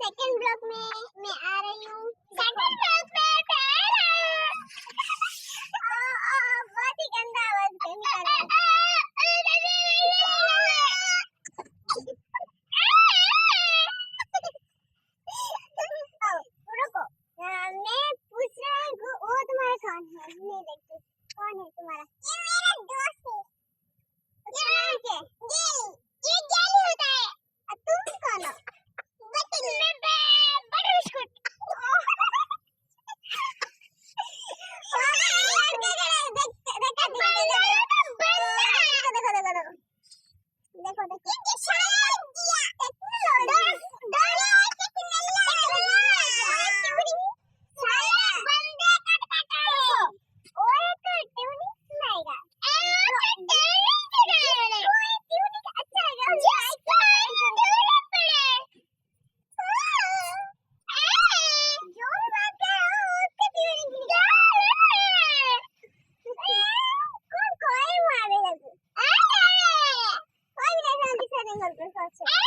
Second block में मैं आ रही हूँ। सेकंड ब्लॉक में बहुत ही गंदा आवाज निकल रहा है। रुको, मैं पूछ रही हूँ वो तुम्हारा कौन है? नहीं देखती कौन है तुम्हारा? ये मेरा दोस्त है। उसका नाम क्या है? ये जेली होता है। तुम कौन हो? Gracias.